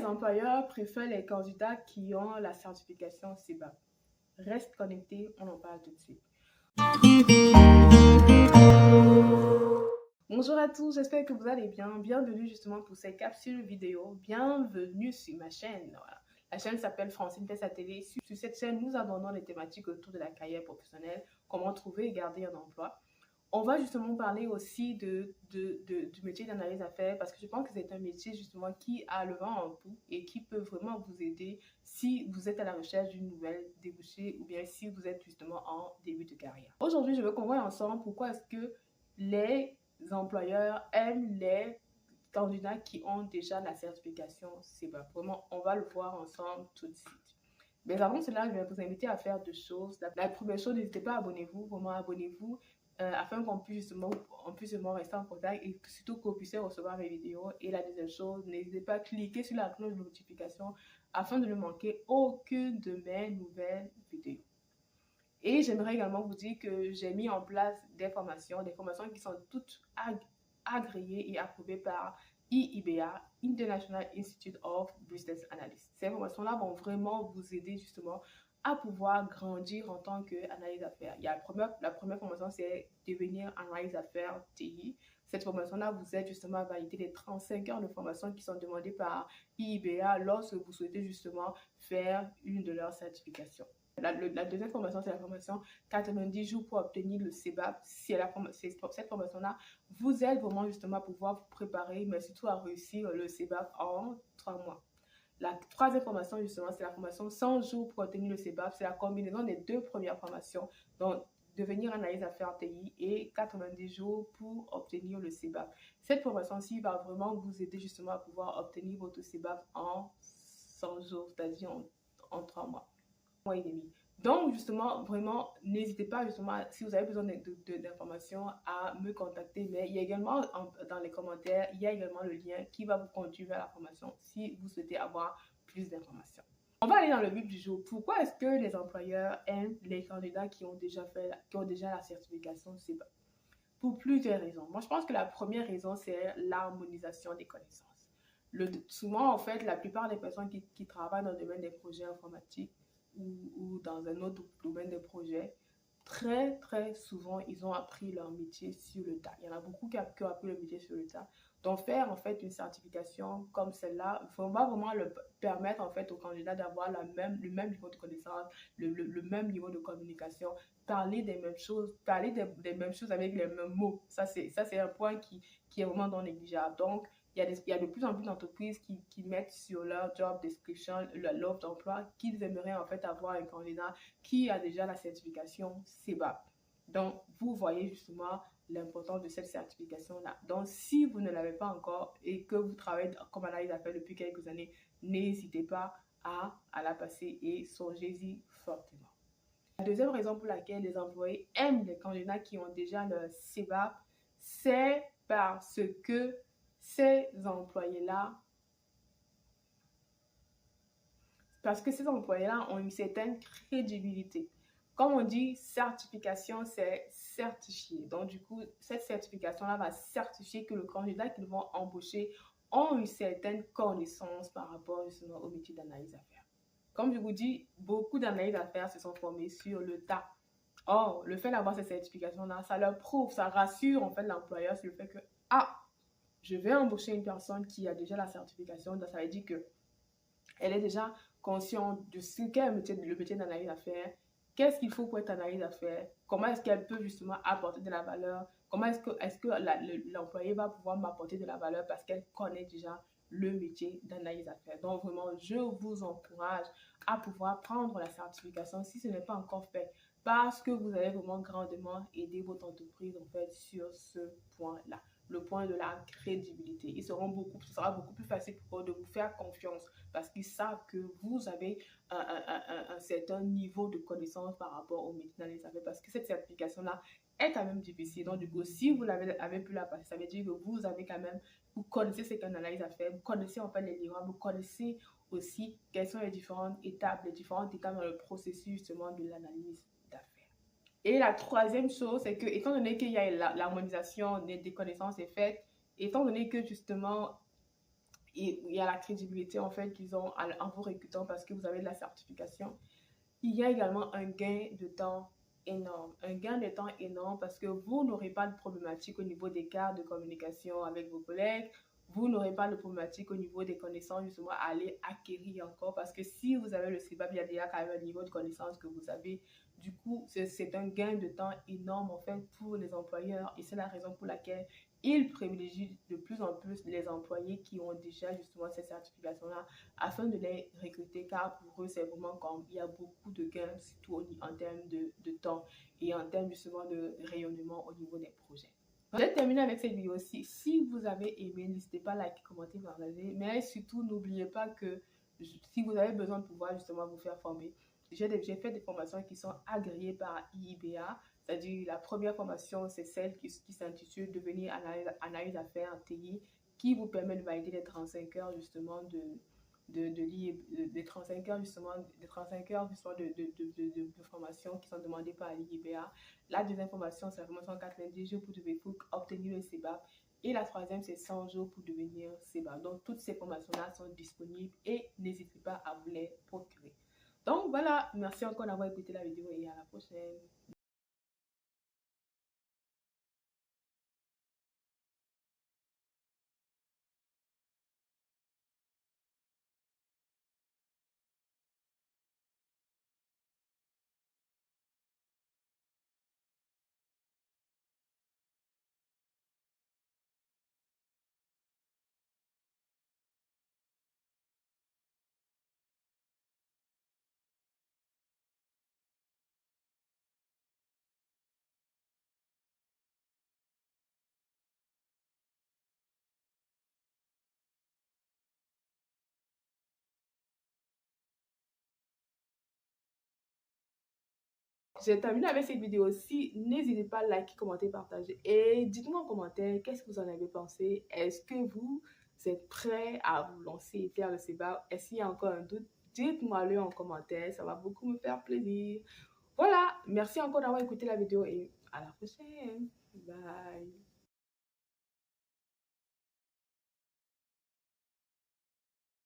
employeurs préfèrent les candidats qui ont la certification CEBAP? Reste connecté, on en parle tout de suite. Bonjour à tous, j'espère que vous allez bien. Bienvenue justement pour cette capsule vidéo. Bienvenue sur ma chaîne. Voilà. La chaîne s'appelle Francine Tess à Télé. Sur cette chaîne, nous abordons les thématiques autour de la carrière professionnelle, comment trouver et garder un emploi. On va justement parler aussi du métier d'analyse affaires parce que je pense que c'est un métier justement qui a le vent en poupe et qui peut vraiment vous aider si vous êtes à la recherche d'une nouvelle débouchée ou bien si vous êtes justement en début de carrière. Aujourd'hui, je veux qu'on voit ensemble pourquoi est-ce que les employeurs aiment les candidats qui ont déjà la certification CEBAP. Vraiment, on va le voir ensemble tout de suite. Mais avant cela, je vais vous inviter à faire deux choses. La première chose, n'hésitez pas à abonnez-vous, vraiment abonnez-vous afin qu'on puisse justement rester en contact et surtout que vous puissiez recevoir mes vidéos. Et la deuxième chose, n'hésitez pas à cliquer sur la cloche de notification afin de ne manquer aucune de mes nouvelles vidéos. Et j'aimerais également vous dire que j'ai mis en place des formations qui sont toutes agréées et approuvées par IIBA, International Institute of Business Analysts. Ces formations-là vont vraiment vous aider justement à pouvoir grandir en tant qu'analyste d'affaires. La première formation, c'est devenir analyste d'affaires TI. Cette formation-là vous aide justement à valider les 35 heures de formation qui sont demandées par IIBA lorsque vous souhaitez justement faire une de leurs certifications. La deuxième formation, c'est la formation 90 jours pour obtenir le CEBAP. Cette formation-là vous aide vraiment justement à pouvoir vous préparer, mais surtout à réussir le CEBAP en 3 mois. La troisième formation, justement, c'est la formation 100 jours pour obtenir le CEBAP. C'est la combinaison des deux premières formations, donc devenir analyste affaires TI et 90 jours pour obtenir le CEBAP. Cette formation-ci va vraiment vous aider justement à pouvoir obtenir votre CEBAP en 100 jours, c'est-à-dire en 3 mois. Et demi. Donc, justement, vraiment, n'hésitez pas, justement, si vous avez besoin d'informations, à me contacter. Mais il y a également, dans les commentaires, il y a également le lien qui va vous conduire vers la formation si vous souhaitez avoir plus d'informations. On va aller dans le vif du jour. Pourquoi est-ce que les employeurs aiment les candidats qui ont déjà la certification CEBAP? Pour plusieurs raisons. Moi, je pense que la première raison, c'est l'harmonisation des connaissances. Souvent, en fait, la plupart des personnes qui travaillent dans le domaine des projets informatiques ou dans un autre domaine de projet, très souvent, ils ont appris leur métier sur le tas. Il y en a beaucoup qui ont appris le métier sur le tas. Donc, faire en fait une certification comme celle-là va vraiment le permettre en fait au candidat d'avoir le même niveau de connaissance, le même niveau de communication, parler des mêmes choses, des mêmes choses avec les mêmes mots. Ça, c'est un point qui est vraiment non négligeable. Donc, il y a de plus en plus d'entreprises qui mettent sur leur job description, l'offre d'emploi, qu'ils aimeraient en fait avoir un candidat qui a déjà la certification CEBAP. Donc, vous voyez justement l'importance de cette certification-là. Donc, si vous ne l'avez pas encore et que vous travaillez comme analyste d'affaires depuis quelques années, n'hésitez pas à la passer et songez-y fortement. La deuxième raison pour laquelle les employés aiment les candidats qui ont déjà le CEBAP, c'est parce que ces employés-là ont une certaine crédibilité. Comme on dit, certification, c'est certifié. Donc, du coup, cette certification-là va certifier que le candidat qu'ils vont embaucher ont une certaine connaissance par rapport justement au métier d'analyse d'affaires. Comme je vous dis, beaucoup d'analystes d'affaires se sont formés sur le tas. Or, le fait d'avoir cette certification-là, ça leur prouve, ça rassure en fait l'employeur sur le fait que, je vais embaucher une personne qui a déjà la certification, donc ça veut dire qu'elle est déjà consciente de ce qu'est le métier d'analyse d'affaires, qu'est-ce qu'il faut pour être analyste d'affaires, comment est-ce qu'elle peut justement apporter de la valeur, comment est-ce que l'employé va pouvoir m'apporter de la valeur parce qu'elle connaît déjà le métier d'analyse d'affaires. Donc vraiment, je vous encourage à pouvoir prendre la certification si ce n'est pas encore fait parce que vous allez vraiment grandement aider votre entreprise en fait sur ce point-là. Le point de la crédibilité. Ce sera beaucoup plus facile pour eux de vous faire confiance parce qu'ils savent que vous avez un certain niveau de connaissance par rapport au métier d'analyse d'affaires parce que cette certification-là est quand même difficile. Donc, du coup, si vous avez pu la passer, ça veut dire que vous connaissez ce qu'est une analyse d'affaires, vous connaissez en fait les livrables, vous connaissez aussi quelles sont les différentes étapes dans le processus justement de l'analyse d'affaires. Et la troisième chose, c'est que, étant donné qu'il y a l'harmonisation des connaissances est faite, étant donné que justement, et il y a la crédibilité en fait qu'ils ont en vous recrutant parce que vous avez de la certification. Il y a également un gain de temps énorme. Un gain de temps énorme parce que vous n'aurez pas de problématique au niveau des cartes de communication avec vos collègues. Vous n'aurez pas de problématique au niveau des connaissances justement à aller acquérir encore parce que si vous avez le CEBAP, il y a déjà quand même un niveau de connaissance que vous avez. Du coup, c'est un gain de temps énorme en fait pour les employeurs et c'est la raison pour laquelle ils privilégient de plus en plus les employés qui ont déjà justement cette certification-là afin de les recruter car pour eux, c'est vraiment comme il y a beaucoup de gains, surtout en termes de temps et en termes justement de rayonnement au niveau des projets. Je vais terminer avec cette vidéo aussi. Si vous avez aimé, n'hésitez pas à liker, commenter, partager. Mais surtout, n'oubliez pas que si vous avez besoin de pouvoir justement vous faire former, j'ai fait des formations qui sont agréées par IIBA. C'est-à-dire, la première formation, c'est celle qui s'intitule Devenir analyse affaires TI, qui vous permet de valider les 35 heures justement des 35 heures justement, des 35 heures justement de formation qui sont demandées par l'IBA. La deuxième formation, c'est la formation 90 jours pour obtenir le CEBAP. Et la troisième, c'est 100 jours pour devenir CEBAP. Donc, toutes ces formations-là sont disponibles et n'hésitez pas à vous les procurer. Donc, voilà. Merci encore d'avoir écouté la vidéo et à la prochaine. J'ai terminé avec cette vidéo aussi. N'hésitez pas à liker, commenter, partager. Et dites-moi en commentaire qu'est-ce que vous en avez pensé. Est-ce que vous êtes prêt à vous lancer et faire le CEBAP? Est-ce qu'il y a encore un doute? Dites-moi-le en commentaire. Ça va beaucoup me faire plaisir. Voilà. Merci encore d'avoir écouté la vidéo et à la prochaine. Bye.